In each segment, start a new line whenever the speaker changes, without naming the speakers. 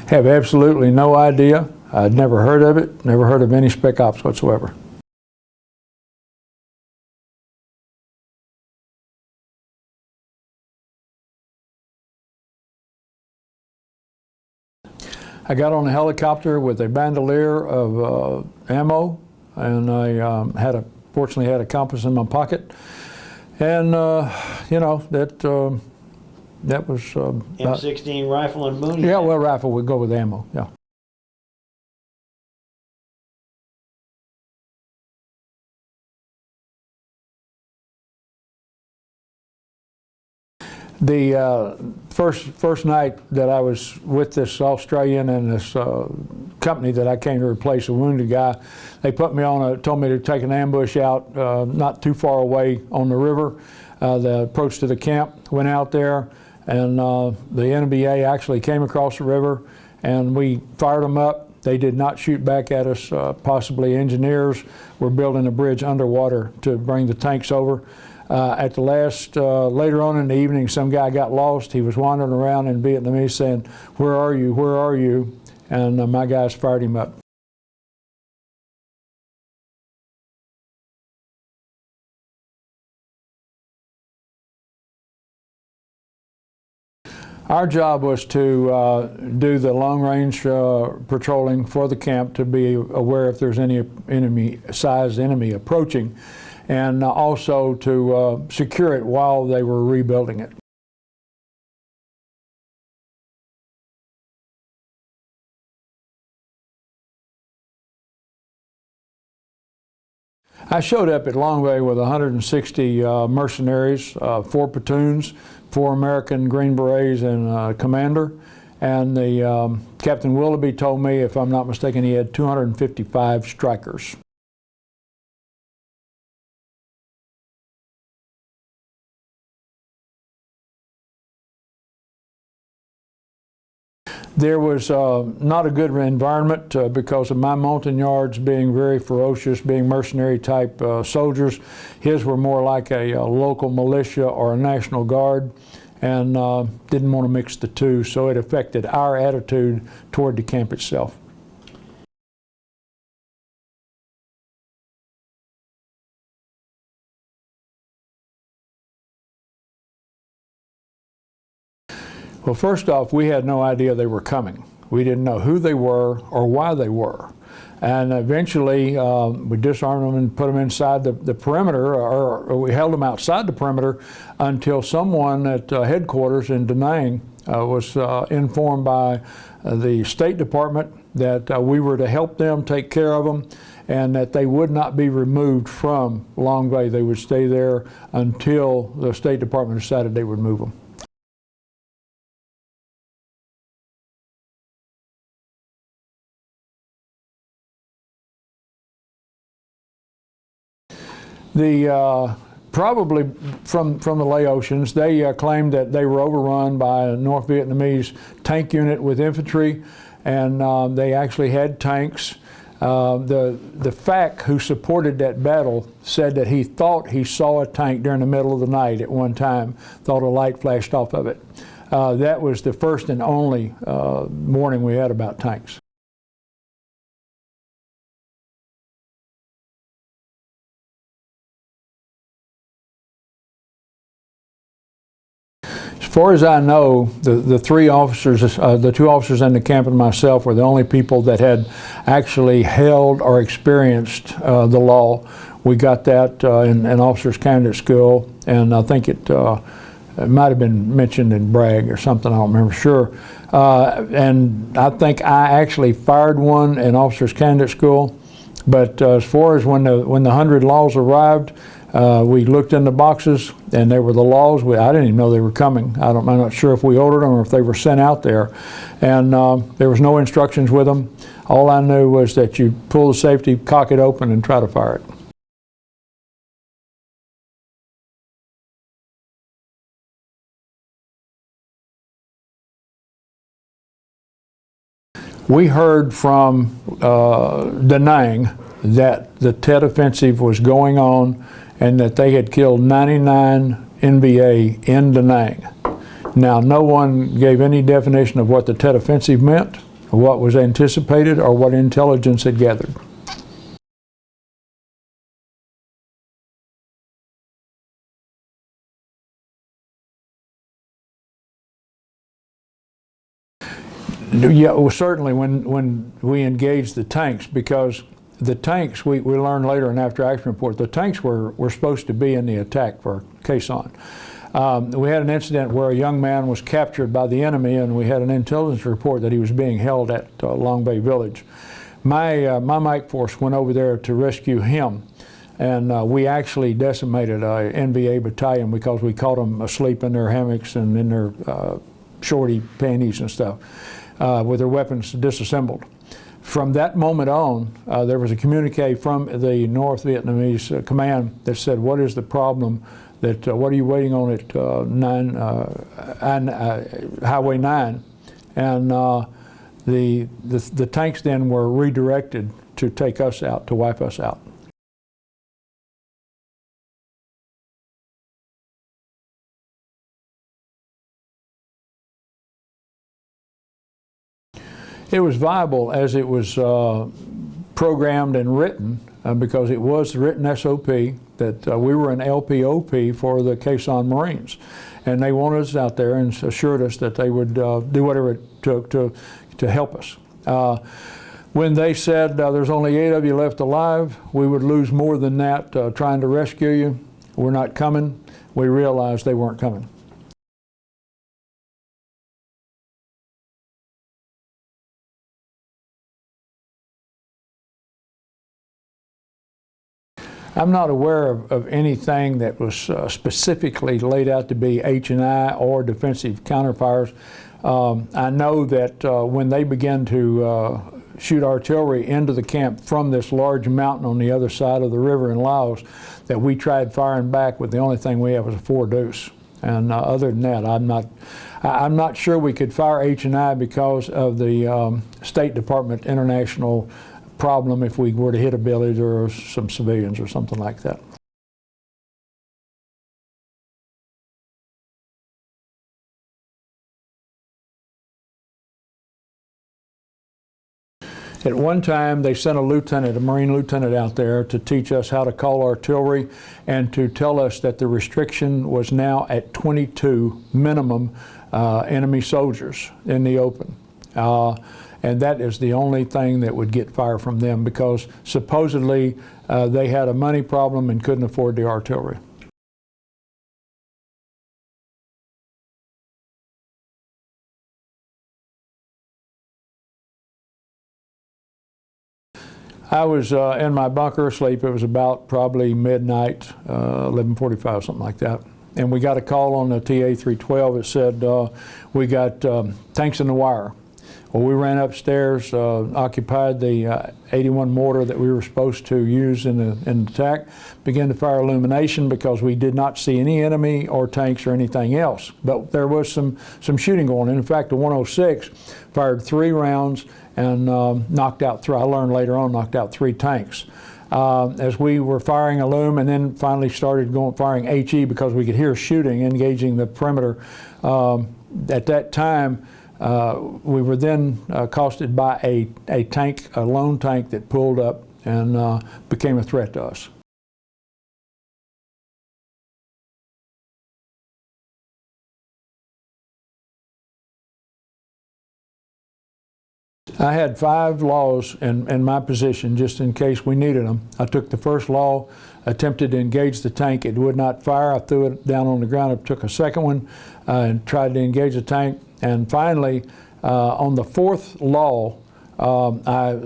Have absolutely no idea. I'd never heard of it, never heard of any spec ops whatsoever. I got on a helicopter with a bandolier of ammo, and I fortunately had a compass in my pocket, and you know, that was
M16 rifle and boonie.
Yeah, well, rifle would go with ammo. Yeah. The first night that I was with this Australian and this company that I came to replace a wounded guy, they put me on told me to take an ambush out not too far away on the river. The approach to the camp, went out there, and the NBA actually came across the river, and we fired them up. They did not shoot back at us. Possibly engineers were building a bridge underwater to bring the tanks over. At the last, later on in the evening, some guy got lost. He was wandering around in Vietnamese saying, "Where are you? Where are you?" And my guys fired him up. Our job was to do the long-range patrolling for the camp, to be aware if there's any enemy-sized enemy approaching, and also to secure it while they were rebuilding it. I showed up at Longgrear with 160 mercenaries, 4 platoons, 4 American Green Berets and a commander, and the Captain Willoughby told me, if I'm not mistaken, he had 255 strikers. There was not a good environment because of my Montagnards being very ferocious, being mercenary type soldiers. His were more like a local militia or a National Guard, and didn't want to mix the two, so it affected our attitude toward the camp itself. Well, first off, we had no idea they were coming. We didn't know who they were or why they were. And eventually, we disarmed them and put them inside the perimeter, or we held them outside the perimeter until someone at headquarters in Da Nang was informed by the State Department that we were to help them, take care of them, and that they would not be removed from Longgrear. They would stay there until the State Department decided they would move them. Probably from the Laotians, they claimed that they were overrun by a North Vietnamese tank unit with infantry, and they actually had tanks. The FAC who supported that battle said that he thought he saw a tank during the middle of the night at one time, thought a light flashed off of it. That was the first and only warning we had about tanks. As far as I know, the 3 officers, the 2 officers in the camp and myself were the only people that had actually held or experienced the law. We got that in officers candidate school, and I think it might have been mentioned in Bragg or something, I don't remember sure. And I think I actually fired one in officers candidate school, but as far as when the 100 laws arrived, we looked in the boxes, and there were the laws. I didn't even know they were coming. I'm not sure if we ordered them or if they were sent out there. And there was no instructions with them. All I knew was that you pull the safety, cock it open, and try to fire it. We heard from Da Nang that the Tet Offensive was going on and that they had killed 99 NVA in Da Nang. Now, no one gave any definition of what the Tet Offensive meant, what was anticipated or what intelligence had gathered. Yeah, well, certainly when we engaged the tanks, because the tanks, we learned later in after action report, the tanks were supposed to be in the attack for Quezon. We had an incident where a young man was captured by the enemy, and we had an intelligence report that he was being held at Long Bay Village. My Mike force went over there to rescue him, and we actually decimated a NVA battalion because we caught them asleep in their hammocks and in their shorty panties and stuff, with their weapons disassembled. From that moment on, there was a communique from the North Vietnamese command that said, "What is the problem? What are you waiting on at Highway 9?" And the tanks then were redirected to take us out, to wipe us out. It was viable as it was programmed and written, because it was written SOP that we were an LPOP for the Quezon Marines, and they wanted us out there and assured us that they would do whatever it took to help us. When they said there's only 8 of you left alive, we would lose more than that trying to rescue you, we're not coming, we realized they weren't coming. I'm not aware of anything that was specifically laid out to be H&I or defensive counterfires. I know that when they began to shoot artillery into the camp from this large mountain on the other side of the river in Laos, that we tried firing back, but the only thing we had was a 4 deuce. And other than that, I'm not sure we could fire H&I because of the State Department international problem if we were to hit a village or some civilians or something like that. At one time, they sent a Marine lieutenant out there to teach us how to call artillery and to tell us that the restriction was now at 22 minimum enemy soldiers in the open. And that is the only thing that would get fire from them, because supposedly they had a money problem and couldn't afford the artillery. I was in my bunker asleep. It was about probably midnight, 11:45, something like that. And we got a call on the TA-312. It said, we got tanks in the wire. Well, we ran upstairs, occupied the 81 mortar that we were supposed to use in the attack, began to fire illumination because we did not see any enemy or tanks or anything else. But there was some shooting going on. In fact, the 106 fired 3 rounds and knocked out, I learned later on, knocked out 3 tanks. As we were firing illum and then finally started firing HE because we could hear shooting, engaging the perimeter. At that time, we were then accosted by a tank, a lone tank that pulled up and became a threat to us. I had 5 laws in my position just in case we needed them. I took the first law, attempted to engage the tank. It would not fire. I threw it down on the ground. I took a second one and tried to engage the tank. And finally, on the 4th law, I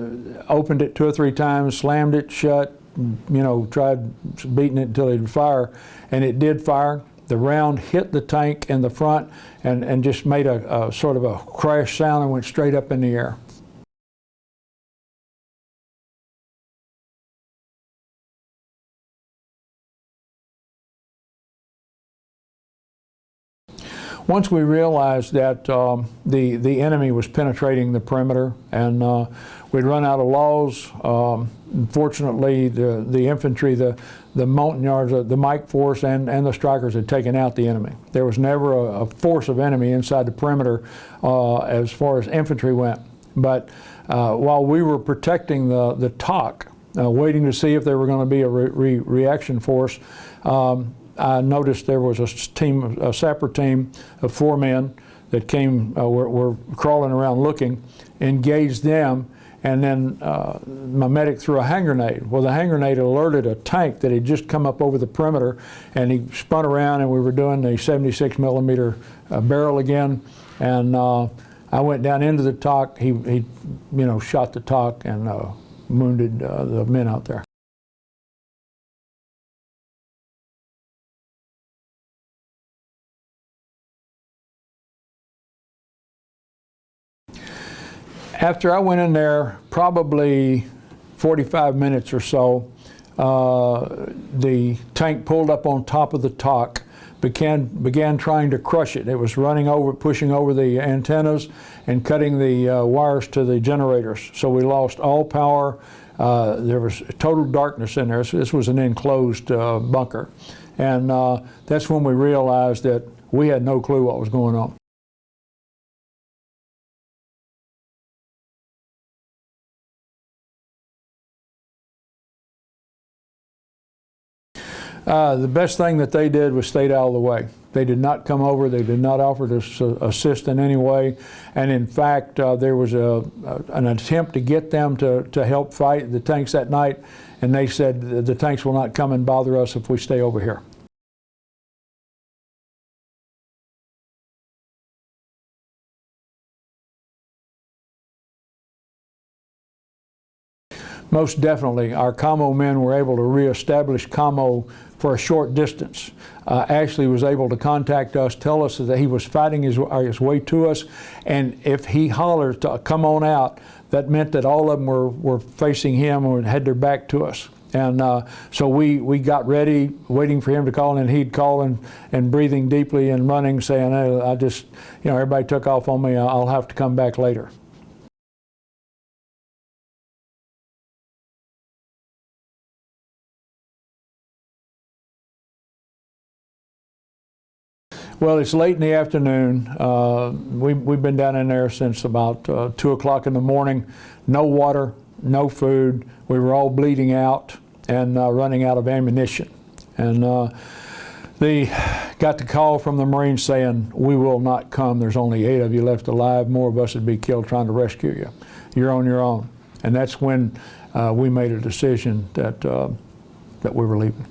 opened it 2 or 3 times, slammed it shut, tried beating it until it would fire, and it did fire. The round hit the tank in the front and just made a sort of a crash sound and went straight up in the air. Once we realized that the enemy was penetrating the perimeter and we'd run out of laws, unfortunately the infantry, the Montagnards, the Mike force and the strikers had taken out the enemy. There was never a force of enemy inside the perimeter as far as infantry went. But while we were protecting the TOC, waiting to see if there were going to be a reaction force, I noticed there was a sapper team of 4 men that came, were crawling around looking, engaged them, and then my medic threw a hand grenade. Well, the hand grenade alerted a tank that had just come up over the perimeter, and he spun around, and we were doing the 76 millimeter barrel again, and I went down into the TOC. He shot the TOC and wounded the men out there. After I went in there, probably 45 minutes or so, the tank pulled up on top of the TOC, began trying to crush it. It was running over, pushing over the antennas and cutting the wires to the generators. So we lost all power. There was total darkness in there. This was an enclosed bunker. And that's when we realized that we had no clue what was going on. The best thing that they did was stayed out of the way. They did not come over. They did not offer to assist in any way. And in fact, there was an attempt to get them to help fight the tanks that night. And they said, the tanks will not come and bother us if we stay over here. Most definitely, our commo men were able to reestablish commo for a short distance. Ashley was able to contact us, tell us that he was fighting his way to us, and if he hollered to come on out, that meant that all of them were facing him and had their back to us. And so we got ready, waiting for him to call, and he'd call and breathing deeply and running, saying, hey, I just, everybody took off on me, I'll have to come back later. Well, it's late in the afternoon. We've been down in there since about 2 o'clock in the morning. No water, no food. We were all bleeding out and running out of ammunition. And they got the call from the Marines saying, we will not come. There's only 8 of you left alive. More of us would be killed trying to rescue you. You're on your own. And that's when we made a decision that we were leaving.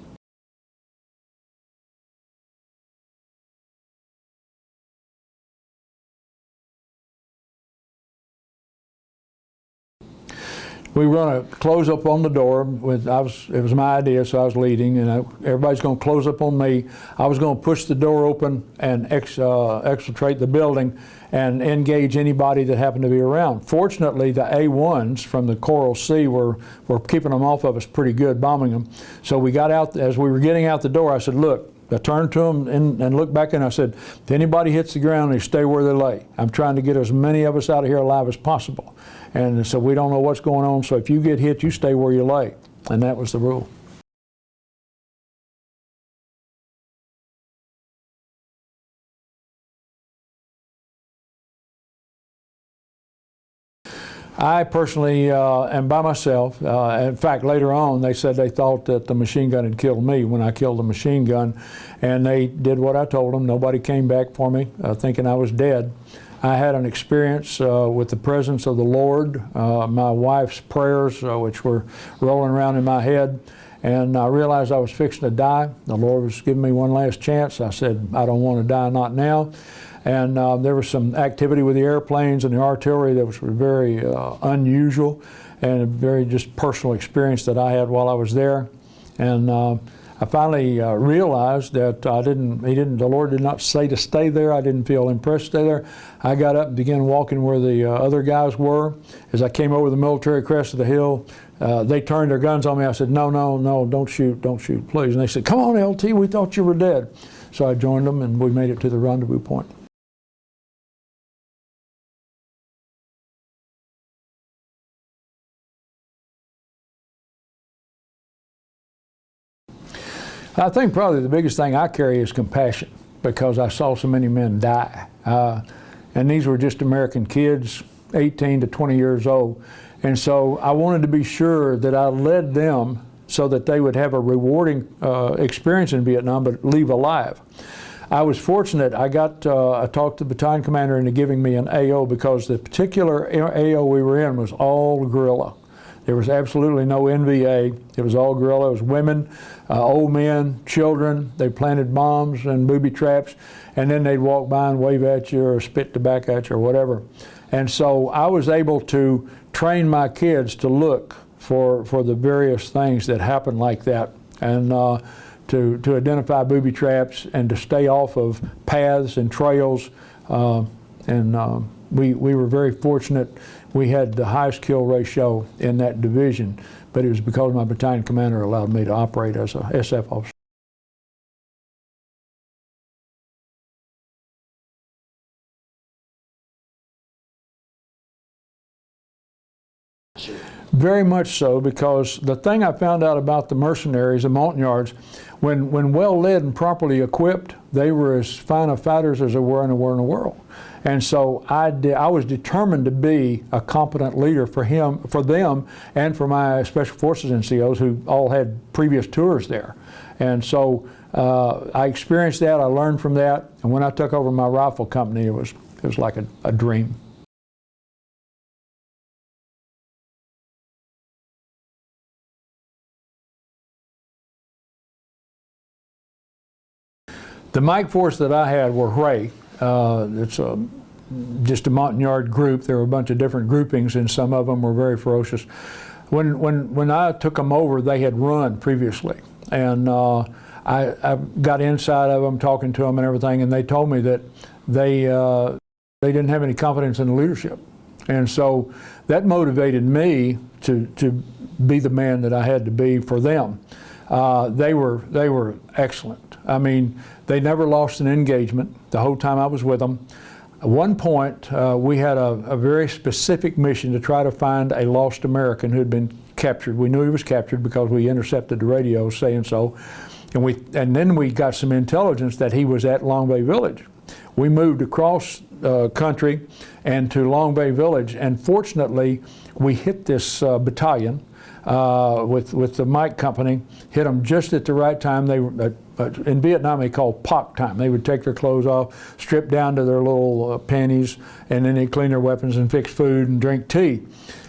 We were going to close up on the door. It was my idea, so I was leading, and everybody's going to close up on me. I was going to push the door open and exfiltrate the building and engage anybody that happened to be around. Fortunately, the A1s from the Coral Sea were keeping them off of us pretty good, bombing them. So we got out, as we were getting out the door, I said, look, I turned to them and looked back, and I said, if anybody hits the ground, they stay where they lay. I'm trying to get as many of us out of here alive as possible. And so we don't know what's going on, so if you get hit, you stay where you lay. And that was the rule. I personally am by myself. In fact, later on, they said they thought that the machine gun had killed me when I killed the machine gun, and they did what I told them. Nobody came back for me, thinking I was dead. I had an experience with the presence of the Lord, my wife's prayers, which were rolling around in my head, and I realized I was fixing to die. The Lord was giving me one last chance. I said, I don't want to die, not now. And there was some activity with the airplanes and the artillery that was very unusual, and a very just personal experience that I had while I was there. And I finally realized that the Lord did not say to stay there. I didn't feel impressed to stay there. I got up and began walking where the other guys were. As I came over the military crest of the hill, they turned their guns on me. I said, no, don't shoot, please. And they said, come on, LT, we thought you were dead. So I joined them, and we made it to the rendezvous point. I think probably the biggest thing I carry is compassion, because I saw so many men die. And these were just American kids, 18 to 20 years old. And so I wanted to be sure that I led them so that they would have a rewarding experience in Vietnam, but leave alive. I was fortunate. I talked the battalion commander into giving me an AO because the particular AO we were in was all guerrilla. There was absolutely no NVA. It was all guerrilla. It was women, old men, children. They planted bombs and booby traps, and then they'd walk by and wave at you or spit tobacco at you or whatever. And so I was able to train my kids to look for the various things that happen like that, and to identify booby traps and to stay off of paths and trails. We were very fortunate. We had the highest kill ratio in that division, but it was because my battalion commander allowed me to operate as a SF officer. Very much so, because the thing I found out about the mercenaries, the Montagnards, when well led and properly equipped, they were as fine of fighters as there were in the world. And so I was determined to be a competent leader for them, and for my Special Forces NCOs who all had previous tours there. And so I experienced that, I learned from that, and when I took over my rifle company, it was like a dream. The Mike force that I had were Ray. It's just a Montagnard group. There were a bunch of different groupings, and some of them were very ferocious. When I took them over, they had run previously, and I got inside of them, talking to them and everything, and they told me that they didn't have any confidence in the leadership, and so that motivated me to be the man that I had to be for them. They were excellent. I mean, they never lost an engagement the whole time I was with them. At one point, we had a very specific mission to try to find a lost American who had been captured. We knew he was captured because we intercepted the radio saying so, and then we got some intelligence that he was at Long Bay Village. We moved across country and to Long Bay Village, and fortunately, we hit this battalion with the Mike Company, hit them just at the right time. They were, in Vietnam they called POC time. They would take their clothes off, strip down to their little panties, and then they'd clean their weapons and fix food and drink tea.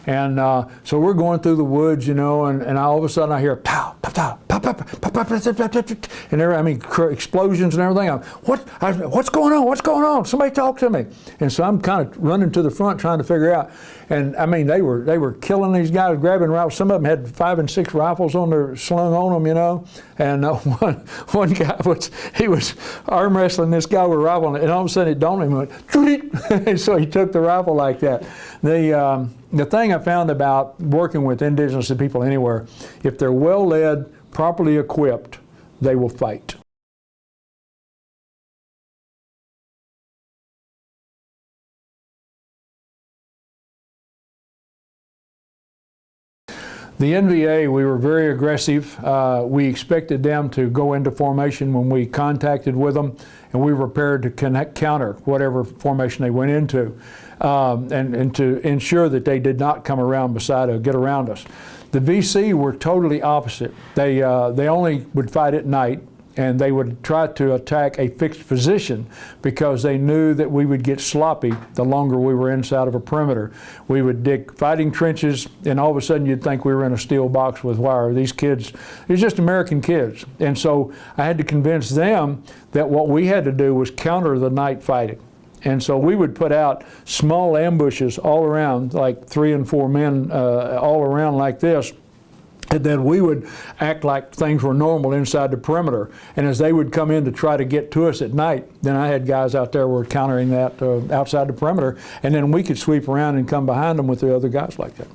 And so we're going through the woods, you know, and all of a sudden I hear pow, pow, pow, pow, pow, pow, pow, pow, pow, and I mean explosions and everything. What's going on? What's going on? Somebody talk to me. And so I'm kind of running to the front trying to figure out. And I mean, they were killing these guys, grabbing rifles. Some of them had 5 and 6 rifles slung on them, you know. And one guy he was arm wrestling this guy with a rifle, and all of a sudden it dawned on him, and so he took the rifle like that. The thing I found about working with indigenous people anywhere, if they're well led, properly equipped, they will fight. The NVA, we were very aggressive. We expected them to go into formation when we contacted with them, and we were prepared to counter whatever formation they went into, and to ensure that they did not come around beside or get around us. The VC were totally opposite. They only would fight at night, and they would try to attack a fixed position because they knew that we would get sloppy the longer we were inside of a perimeter. We would dig fighting trenches, and all of a sudden you'd think we were in a steel box with wire. These kids, they're just American kids. And so I had to convince them that what we had to do was counter the night fighting. And so we would put out small ambushes all around, like 3 and 4 men all around like this. And then we would act like things were normal inside the perimeter. And as they would come in to try to get to us at night, then I had guys out there who were countering that outside the perimeter. And then we could sweep around and come behind them with the other guys like that.